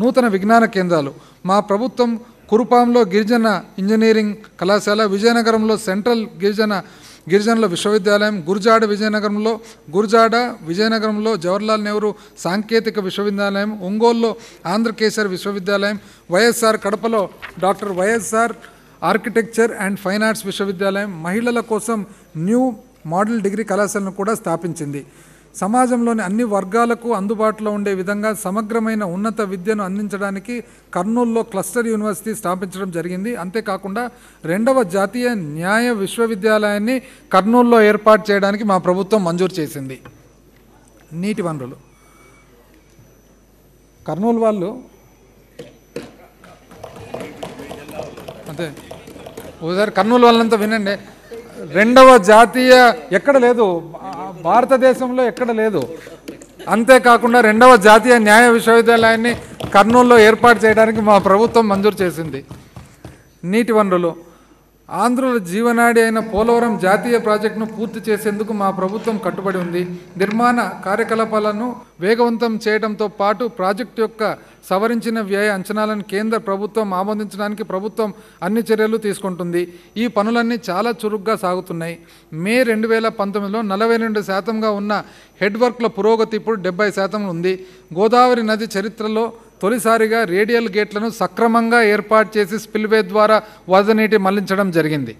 నూతన విజ్ఞాన కేంద్రాలు. మా ప్రభుత్వం కురుపాంలో గిరిజన ఇంజనీరింగ్ కళాశాల, విజయనగరంలో సెంట్రల్ గిరిజనుల విశ్వవిద్యాలయం, గురజాడ విజయనగరంలో జవహర్లాల్ నెహ్రూ సాంకేతిక విశ్వవిద్యాలయం, ఒంగోలులో ఆంధ్రకేసర్ విశ్వవిద్యాలయం, వైఎస్ఆర్ కడపలో doctor YSR architecture and fine arts విశ్వవిద్యాలయం, మహిళల కోసం న్యూ మోడల్ డిగ్రీ కళాశాలను కూడా స్థాపించింది. సమాజంలోని అన్ని వర్గాలకు అందుబాటులో ఉండే విధంగా సమగ్రమైన ఉన్నత విద్యను అందించడానికి కర్నూలులో క్లస్టర్ యూనివర్సిటీ స్థాపించడం జరిగింది. అంతేకాకుండా 2వ జాతీయ న్యాయ విశ్వవిద్యాలయాన్ని కర్నూలులో ఏర్పాటు చేయడానికి మా ప్రభుత్వం మంజూరు చేసింది. నీటి వనరులు. కర్నూలు వాళ్ళు అంతే ఒకసారి కర్నూలు వాళ్ళంతా వినండి. 2వ జాతీయ ఎక్కడ లేదు, భారతదేశంలో ఎక్కడ లేదు. అంతేకాకుండా 2వ జాతీయ న్యాయ విశ్వవిద్యాలయాన్ని కర్నూలులో ఏర్పాటు చేయడానికి మా ప్రభుత్వం మంజూరు చేసింది. నీటి వనరులు. ఆంధ్రుల జీవనాడి అయిన పోలవరం జాతీయ ప్రాజెక్టును పూర్తి చేసేందుకు మా ప్రభుత్వం కట్టుబడి ఉంది. నిర్మాణ కార్యకలాపాలను వేగవంతం చేయడంతో పాటు ప్రాజెక్టు యొక్క సవరించిన వ్యయ అంచనాలను కేంద్ర ప్రభుత్వం ఆమోదించడానికి ప్రభుత్వం అన్ని చర్యలు తీసుకుంటుంది. ఈ పనులన్నీ చాలా చురుగ్గా సాగుతున్నాయి. మే 2019లో 42% ఉన్న హెడ్ వర్క్ల పురోగతి ఇప్పుడు 70% ఉంది. గోదావరి నది చరిత్రలో తొలిసారిగా రేడియల్ గేట్లను సక్రమంగా ఏర్పాటు చేసి స్పిల్వే ద్వారా వరద నీటి మళ్లించడం జరిగింది.